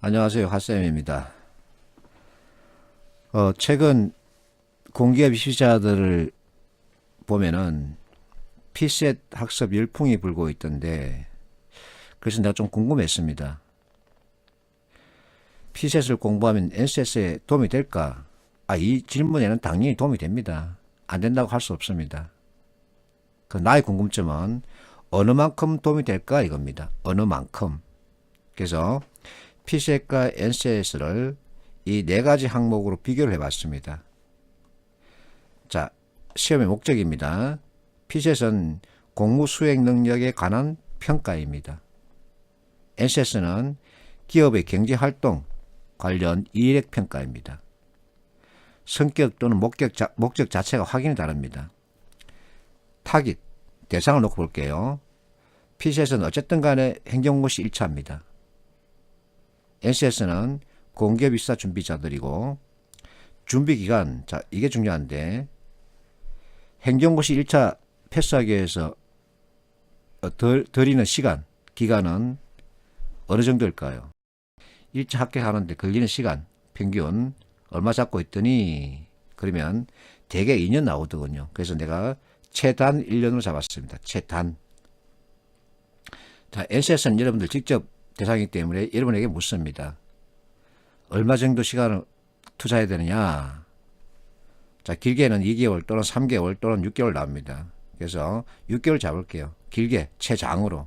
안녕하세요. 핫쌤입니다. 최근 공기업 입시자들을 보면은 피셋 학습 열풍이 불고 있던데, 그래서 내가 좀 궁금했습니다. 피셋을 공부하면 NCS에 도움이 될까? 이 질문에는 당연히 도움이 됩니다. 안 된다고 할 수 없습니다. 나의 궁금점은 어느 만큼 도움이 될까 이겁니다. 어느 만큼. 그래서 피셋과 NCS를 이 네 가지 항목으로 비교를 해봤습니다. 자, 시험의 목적입니다. 피셋은 공무 수행 능력에 관한 평가입니다. NCS는 기업의 경제활동 관련 이력 평가입니다. 성격 또는 목적 자체가 확연히 다릅니다. 타깃, 대상을 놓고 볼게요. 피셋은 어쨌든 간에 행정고시 1차입니다. NCS는 공기업 입사 준비자들이고, 준비기간, 자, 이게 중요한데, 행정고시 1차 패스하기 위해서 들이는 시간, 기간은 어느 정도일까요? 1차 합격하는데 걸리는 시간, 평균 얼마 잡고 있더니, 그러면 대개 2년 나오더군요. 그래서 내가 최단 1년으로 잡았습니다. 최단. 자, NCS는 여러분들 직접 대상이기 때문에 여러분에게 묻습니다. 얼마 정도 시간을 투자해야 되느냐? 자, 길게는 2개월 또는 3개월 또는 6개월 나옵니다. 그래서 6개월 잡을게요. 길게, 최장으로.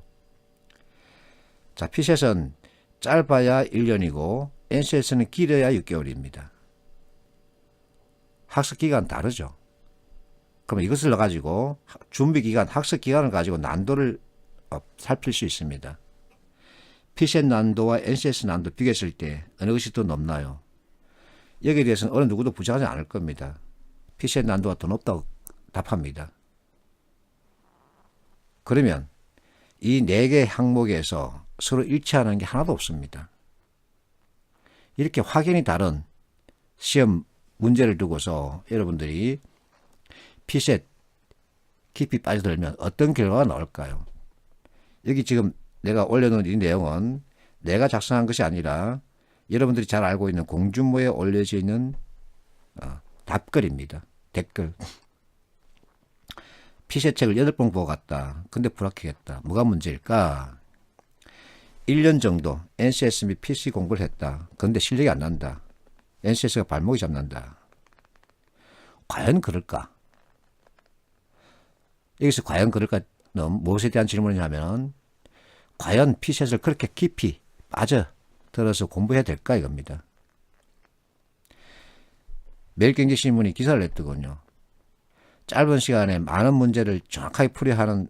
자, 피셋은 짧아야 1년이고 NCS는 길어야 6개월입니다. 학습 기간 다르죠. 그럼 이것을 가지고 준비 기간, 학습 기간을 가지고 난도를 살필 수 있습니다. 피셋 난도와 NCS 난도 비교했을 때 어느 것이 더 높나요? 여기에 대해서는 어느 누구도 부정하지 않을 겁니다. 피셋 난도가 더 높다고 답합니다. 그러면 이 네 개 항목에서 서로 일치하는 게 하나도 없습니다. 이렇게 확연히 다른 시험 문제를 두고서 여러분들이 피셋 깊이 빠져들면 어떤 결과가 나올까요? 여기 지금 내가 올려놓은 이 내용은 내가 작성한 것이 아니라 여러분들이 잘 알고 있는 공중부에 올려져 있는 답글입니다. 댓글. 피셋 책을 8번 보고 갔다. 근데 불합격했다. 뭐가 문제일까? 1년 정도 NCS 및 PC 공부를 했다. 근데 실력이 안 난다. NCS가 발목이 잡는다. 과연 그럴까? 여기서 과연 그럴까는 무엇에 대한 질문이냐면 과연 피셋을 그렇게 깊이 빠져들어서 공부해야 될까 이겁니다. 매일경제신문이 기사를 냈더군요. 짧은 시간에 많은 문제를 정확하게 풀이야 하는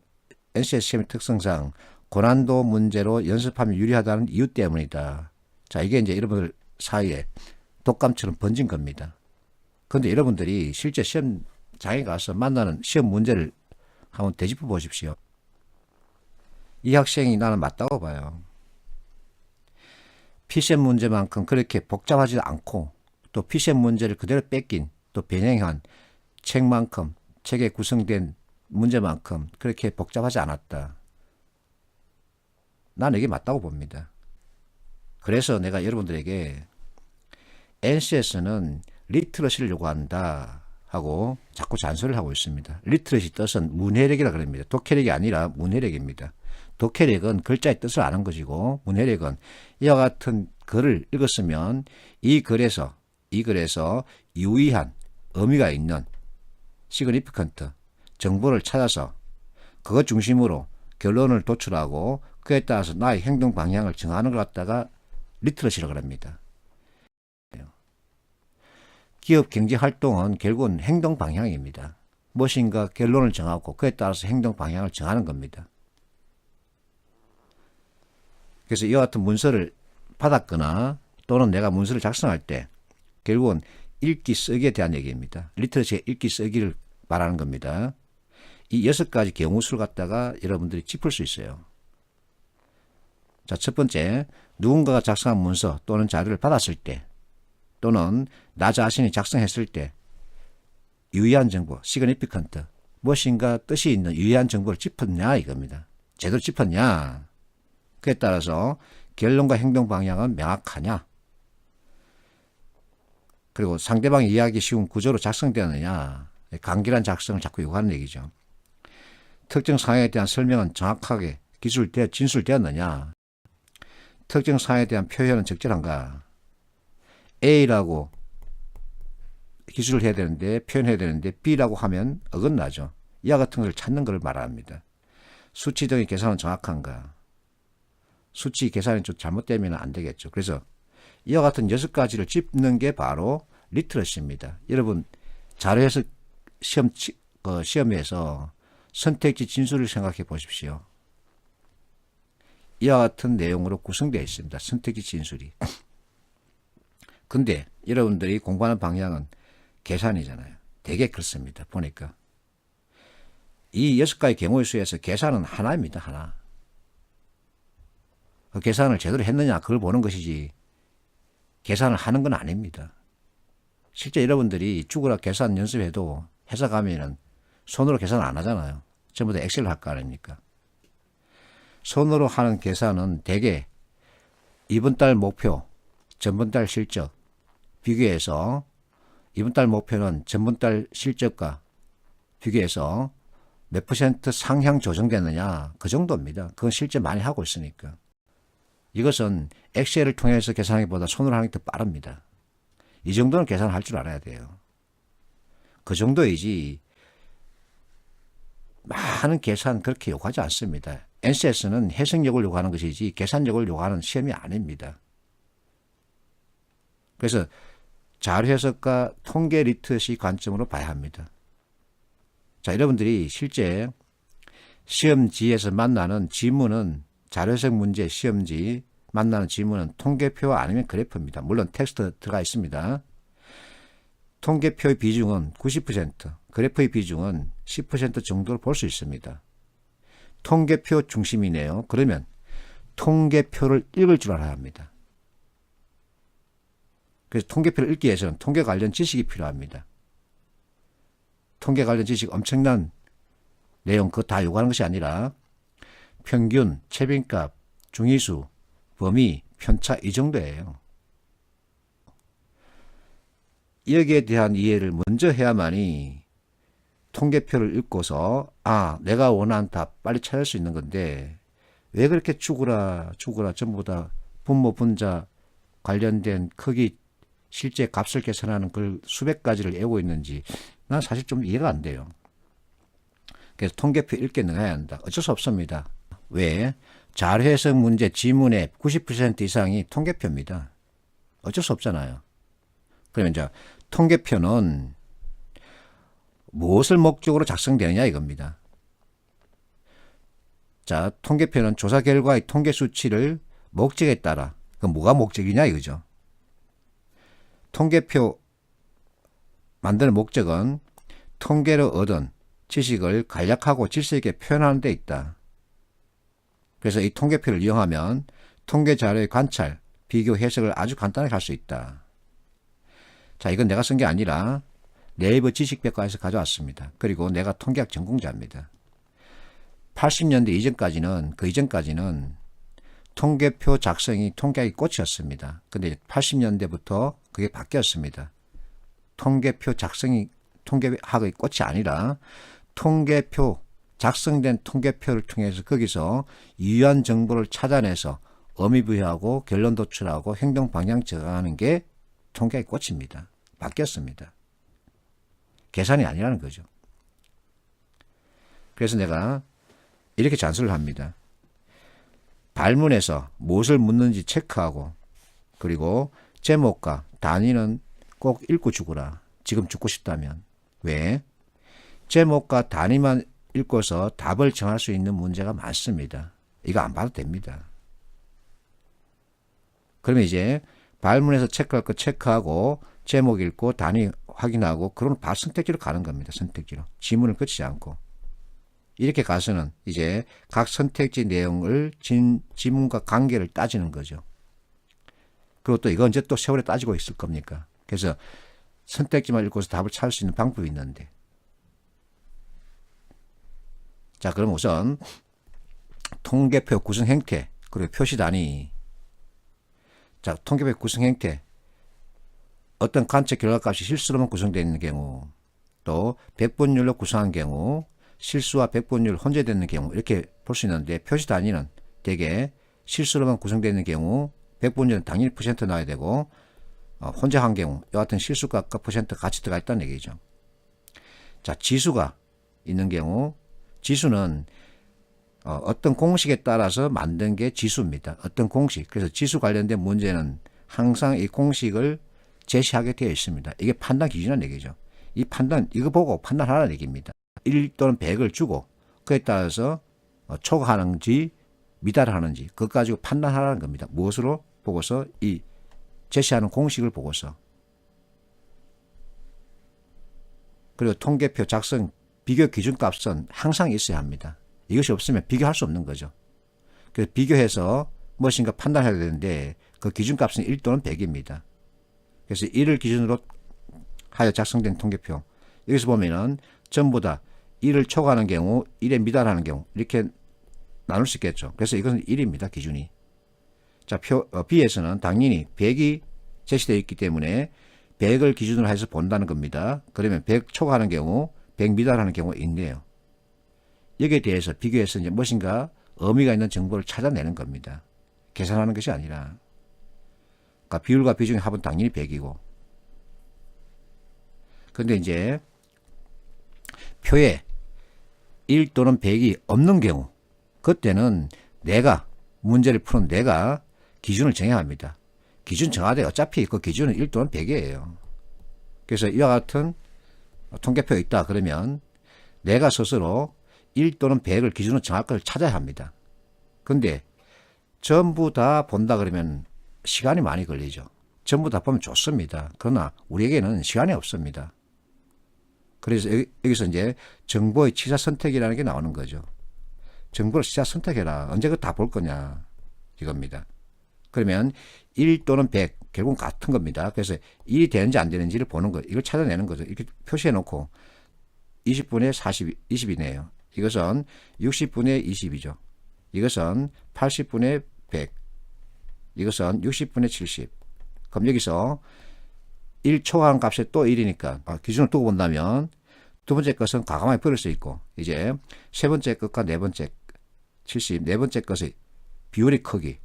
NCS 시험의 특성상 고난도 문제로 연습하면 유리하다는 이유 때문이다. 자, 이게 이제 여러분들 사이에 독감처럼 번진 겁니다. 그런데 여러분들이 실제 시험장에 가서 만나는 시험 문제를 한번 되짚어 보십시오. 이 학생이 나는 맞다고 봐요. 피셋 문제만큼 그렇게 복잡하지 않고 또 피셋 문제를 그대로 뺏긴 또 변형한 책만큼 책에 구성된 문제만큼 그렇게 복잡하지 않았다. 나는 이게 맞다고 봅니다. 그래서 내가 여러분들에게 NCS는 리트러시를 요구한다 하고 자꾸 잔소리를 하고 있습니다. 리트러시 뜻은 문해력이라 그럽니다. 독해력이 아니라 문해력입니다. 독해력은 글자의 뜻을 아는 것이고 문해력은 이와 같은 글을 읽었으면 이 글에서 유의한 의미가 있는 시그니피컨트 정보를 찾아서 그것 중심으로 결론을 도출하고 그에 따라서 나의 행동 방향을 정하는 것 갖다가 리트러시라고 합니다. 기업 경제 활동은 결국은 행동 방향입니다. 무엇인가 결론을 정하고 그에 따라서 행동 방향을 정하는 겁니다. 그래서 이와 같은 문서를 받았거나 또는 내가 문서를 작성할 때 결국은 읽기 쓰기에 대한 얘기입니다. 리트러시의 읽기 쓰기를 말하는 겁니다. 이 6가지 경우수를 갖다가 여러분들이 짚을 수 있어요. 자, 첫 번째, 누군가가 작성한 문서 또는 자료를 받았을 때 또는 나 자신이 작성했을 때 유의한 정보, 시그니피컨트, 무엇인가 뜻이 있는 유의한 정보를 짚었냐 이겁니다. 제대로 짚었냐. 그에 따라서 결론과 행동 방향은 명확하냐? 그리고 상대방이 이해하기 쉬운 구조로 작성되었느냐? 간결한 작성을 자꾸 요구하는 얘기죠. 특정 사항에 대한 설명은 정확하게 진술되었느냐? 특정 사항에 대한 표현은 적절한가? A라고 기술을 해야 되는데, 표현해야 되는데 B라고 하면 어긋나죠. 이와 같은 것을 찾는 것을 말합니다. 수치 등의 계산은 정확한가? 수치 계산이 좀 잘못되면 안 되겠죠. 그래서 이와 같은 6가지를 짚는 게 바로 리트러시입니다. 여러분 자료에서 시험에서 선택지 진술을 생각해 보십시오. 이와 같은 내용으로 구성되어 있습니다. 선택지 진술이. 근데 여러분들이 공부하는 방향은 계산이잖아요. 되게 그렇습니다. 보니까. 이 6가지 경우의 수에서 계산은 하나입니다. 하나. 그 계산을 제대로 했느냐 그걸 보는 것이지 계산을 하는 건 아닙니다. 실제 여러분들이 죽으라 계산 연습해도 회사 가면은 손으로 계산 안 하잖아요. 전부 다 엑셀로 할 거 아닙니까? 손으로 하는 계산은 대개 이번 달 목표, 전번 달 실적 비교해서 이번 달 목표는 전번 달 실적과 비교해서 몇 % 상향 조정됐느냐 그 정도입니다. 그건 실제 많이 하고 있으니까. 이것은 엑셀을 통해서 계산하기보다 손으로 하는 게 더 빠릅니다. 이 정도는 계산할 줄 알아야 돼요. 그 정도이지 많은 계산 그렇게 요구하지 않습니다. NCS는 해석력을 요구하는 것이지 계산력을 요구하는 시험이 아닙니다. 그래서 자료 해석과 통계 리트러시 관점으로 봐야 합니다. 자, 여러분들이 실제 시험지에서 만나는 지문은 자료 해석 문제 시험지 만나는 지문은 통계표 아니면 그래프입니다. 물론 텍스트 들어가 있습니다. 통계표의 비중은 90%, 그래프의 비중은 10% 정도로 볼 수 있습니다. 통계표 중심이네요. 그러면 통계표를 읽을 줄 알아야 합니다. 그래서 통계표를 읽기 위해서는 통계 관련 지식이 필요합니다. 통계 관련 지식 엄청난 내용 그거 다 요구하는 것이 아니라 평균, 최빈값, 중위수, 범위, 편차 이 정도예요. 여기에 대한 이해를 먼저 해야만이 통계표를 읽고서 내가 원하는 답 빨리 찾을 수 있는 건데 왜 그렇게 죽으라 전부 다 분모 분자 관련된 크기 실제 값을 계산하는 그 수백 가지를 외우고 있는지 난 사실 좀 이해가 안 돼요. 그래서 통계표 읽게 능해야 한다. 어쩔 수 없습니다. 왜? 자료 해석 문제 지문의 90% 이상이 통계표입니다. 어쩔 수 없잖아요. 그러면 이제 통계표는 무엇을 목적으로 작성되느냐 이겁니다. 자, 통계표는 조사 결과의 통계 수치를 목적에 따라 그 뭐가 목적이냐 이거죠. 통계표 만드는 목적은 통계로 얻은 지식을 간략하고 질서 있게 표현하는 데 있다. 그래서 이 통계표를 이용하면 통계 자료의 관찰, 비교, 해석을 아주 간단하게 할 수 있다. 자, 이건 내가 쓴 게 아니라 네이버 지식백과에서 가져왔습니다. 그리고 내가 통계학 전공자입니다. 80년대 이전까지는, 그 이전까지는 통계표 작성이 통계학의 꽃이었습니다. 근데 80년대부터 그게 바뀌었습니다. 통계표 작성이 통계학의 꽃이 아니라 통계표, 작성된 통계표를 통해서 거기서 유효한 정보를 찾아내서 의미 부여하고 결론 도출하고 행동 방향 정하는 게 통계의 꽃입니다. 바뀌었습니다. 계산이 아니라는 거죠. 그래서 내가 이렇게 잔수를 합니다. 발문에서 무엇을 묻는지 체크하고 그리고 제목과 단위는 꼭 읽고 죽으라. 지금 죽고 싶다면. 왜? 제목과 단위만 읽고서 답을 정할 수 있는 문제가 많습니다. 이거 안 봐도 됩니다. 그러면 이제 발문에서 체크할 거 체크하고 제목 읽고 단위 확인하고 그러면 바로 선택지로 가는 겁니다. 선택지로. 지문을 거치지 않고. 이렇게 가서는 이제 각 선택지 내용을 지문과 관계를 따지는 거죠. 그리고 또 이거 언제 또 세월에 따지고 있을 겁니까? 그래서 선택지만 읽고서 답을 찾을 수 있는 방법이 있는데. 자, 그럼 우선 통계표 구성 행태, 그리고 표시 단위, 자, 통계표 구성 형태. 어떤 관측 결과값이 실수로만 구성되어 있는 경우, 또 백분율로 구성한 경우, 실수와 백분율 혼재되는 경우 이렇게 볼 수 있는데 표시 단위는 대개 실수로만 구성되어 있는 경우 백분율은 당연히 퍼센트 나와야 되고 혼재한 경우 이와 같은 실수값과 퍼센트 같이 들어가 있다는 얘기죠. 자, 지수가 있는 경우 지수는 어떤 공식에 따라서 만든 게 지수입니다. 어떤 공식. 그래서 지수 관련된 문제는 항상 이 공식을 제시하게 되어 있습니다. 이게 판단 기준이라는 얘기죠. 이 판단, 이거 보고 판단하라는 얘기입니다. 1 또는 100을 주고 그에 따라서 초과하는지 미달하는지 그것 가지고 판단하라는 겁니다. 무엇으로 보고서 이 제시하는 공식을 보고서. 그리고 통계표 작성 비교 기준값은 항상 있어야 합니다. 이것이 없으면 비교할 수 없는 거죠. 그래서 비교해서 무엇인가 판단해야 되는데 그 기준값은 1 또는 100입니다. 그래서 1을 기준으로 하여 작성된 통계표. 여기서 보면은 전부 다 1을 초과하는 경우, 1에 미달하는 경우 이렇게 나눌 수 있겠죠. 그래서 이것은 1입니다. 기준이. 자, B에서는 당연히 100이 제시되어 있기 때문에 100을 기준으로 해서 본다는 겁니다. 그러면 100 초과하는 경우, 100 미달하는 경우가 있네요. 여기에 대해서 비교해서 이제 무엇인가 의미가 있는 정보를 찾아내는 겁니다. 계산하는 것이 아니라. 그러니까 비율과 비중의 합은 당연히 100이고. 근데 이제 표에 1 또는 100이 없는 경우, 그때는 내가 문제를 푸는 내가 기준을 정해야 합니다. 기준 정하되 어차피 그 기준은 1 또는 100이에요. 그래서 이와 같은 통계표가 있다 그러면 내가 스스로 1 또는 100을 기준으로 정할 것을 찾아야 합니다. 근데 전부 다 본다 그러면 시간이 많이 걸리죠. 전부 다 보면 좋습니다. 그러나 우리에게는 시간이 없습니다. 그래서 여기서 이제 정보의 취사 선택이라는 게 나오는 거죠. 정보를 취사 선택해라. 언제 그거 다 볼 거냐 이겁니다. 그러면 1 또는 100 결국은 같은 겁니다. 그래서 1이 되는지 안 되는지를 보는 거, 이걸 찾아내는 거죠. 이렇게 표시해 놓고 20분의 20이네요. 이것은 60분의 20이죠. 이것은 80분의 100. 이것은 60분의 70. 그럼 여기서 1 초과한 값에 또 1이니까 기준을 두고 본다면 두 번째 것은 과감하게 버릴 수 있고 이제 세 번째 것과 네 번째 70, 네 번째 것의 비율의 크기.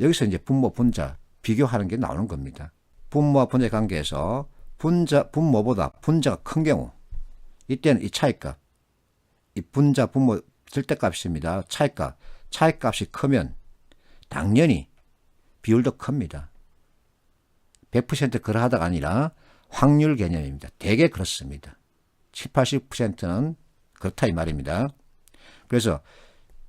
여기서 이제 분모, 분자 비교하는 게 나오는 겁니다. 분모와 분자 관계에서 분모보다 분자가 큰 경우 이때는 이 차이값, 이 분자, 분모 절대값입니다. 차이값이 크면 당연히 비율도 큽니다. 100% 그러하다가 아니라 확률 개념입니다. 대개 그렇습니다. 70, 80%는 그렇다 이 말입니다. 그래서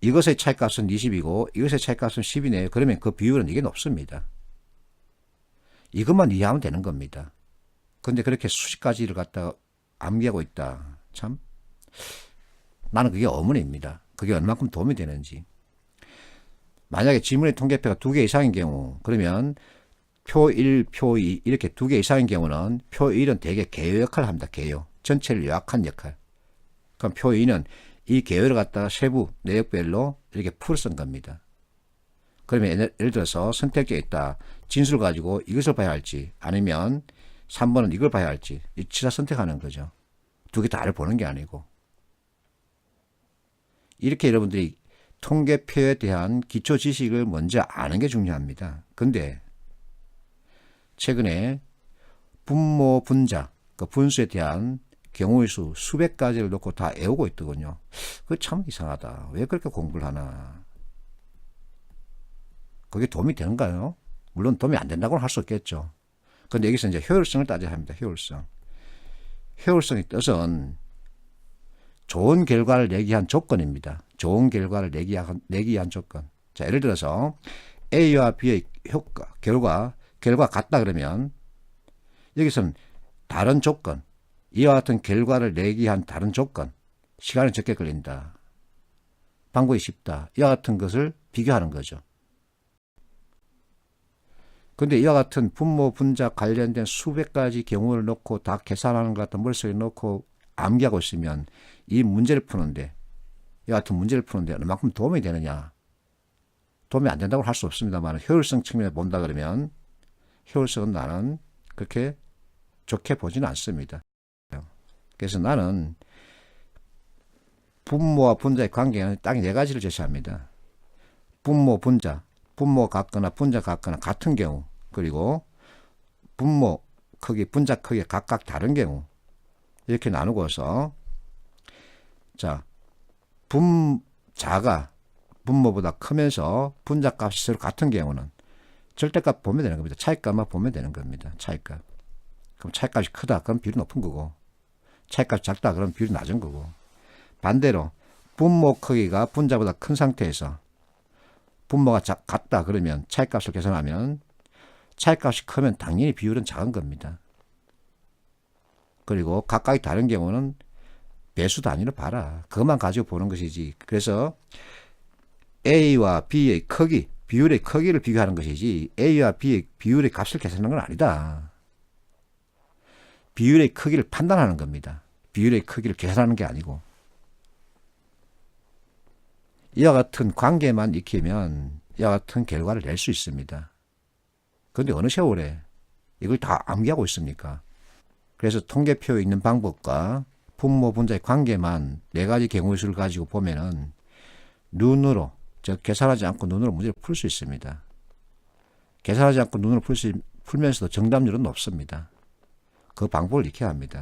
이것의 차이값은 20이고 이것의 차이값은 10이네요. 그러면 그 비율은 이게 높습니다. 이것만 이해하면 되는 겁니다. 그런데 그렇게 수십 가지를 갖다가 암기하고 있다. 참 나는 그게 의문입니다. 그게 얼마큼 도움이 되는지. 만약에 지문의 통계표가 2개 이상인 경우 그러면 표 1, 표 2 이렇게 2개 이상인 경우는 표 1은 대개 개요 역할을 합니다. 개요. 전체를 요약한 역할. 그럼 표 2는 이 개요를 갖다가 세부 내역별로 이렇게 풀어 쓴 겁니다. 그러면 예를 들어서 선택지가 있다. 진수를 가지고 이것을 봐야 할지 아니면 3번은 이걸 봐야 할지 이 취사 선택하는 거죠. 두 개 다를 보는 게 아니고. 이렇게 여러분들이 통계표에 대한 기초 지식을 먼저 아는 게 중요합니다. 근데 최근에 분모, 분자, 그 분수에 대한 경우의 수 수백 가지를 놓고 다 외우고 있더군요. 그거 참 이상하다. 왜 그렇게 공부를 하나. 그게 도움이 되는가요? 물론 도움이 안 된다고는 할 수 없겠죠. 그런데 여기서 이제 효율성을 따져야 합니다. 효율성. 효율성의 뜻은 좋은 결과를 내기 위한 조건입니다. 좋은 결과를 내기 위한 조건. 자, 예를 들어서 A와 B의 결과 같다 그러면 여기서는 다른 조건, 이와 같은 결과를 내기 위한 다른 조건, 시간이 적게 걸린다. 방법이 쉽다. 이와 같은 것을 비교하는 거죠. 근데 이와 같은 분모, 분자 관련된 수백 가지 경우를 놓고 다 계산하는 것 같은 머릿속에 놓고 암기하고 있으면 이 문제를 푸는데, 이와 같은 문제를 푸는데 얼마큼 도움이 되느냐. 도움이 안 된다고 할 수 없습니다만 효율성 측면에 본다 그러면 효율성은 나는 그렇게 좋게 보지는 않습니다. 그래서 나는 분모와 분자의 관계는 딱 네 가지를 제시합니다. 분모, 분자, 분모가 같거나 분자가 같거나 같은 경우, 그리고 분모 크기, 분자 크기가 각각 다른 경우, 이렇게 나누고서 자, 분자가 분모보다 크면서 분자 값이 서로 같은 경우는 절대값 보면 되는 겁니다. 차이값만 보면 되는 겁니다. 차이값. 그럼 차이값이 크다, 그럼 비율이 높은 거고, 차이값이 작다, 그럼 비율이 낮은 거고. 반대로 분모 크기가 분자보다 큰 상태에서 분모가 같다 그러면 차이값을 계산하면 차이값이 크면 당연히 비율은 작은 겁니다. 그리고 각각이 다른 경우는 배수 단위로 봐라. 그것만 가지고 보는 것이지. 그래서 A와 B의 크기, 비율의 크기를 비교하는 것이지 A와 B의 비율의 값을 계산하는 건 아니다. 비율의 크기를 판단하는 겁니다. 비율의 크기를 계산하는 게 아니고. 이와 같은 관계만 익히면 이와 같은 결과를 낼 수 있습니다. 그런데 어느 세월에 이걸 다 암기하고 있습니까? 그래서 통계표에 있는 방법과 분모 분자의 관계만 네 가지 경우의 수를 가지고 보면은 눈으로, 즉 계산하지 않고 눈으로 문제를 풀 수 있습니다. 계산하지 않고 눈으로 풀면서도 정답률은 높습니다. 그 방법을 익혀야 합니다.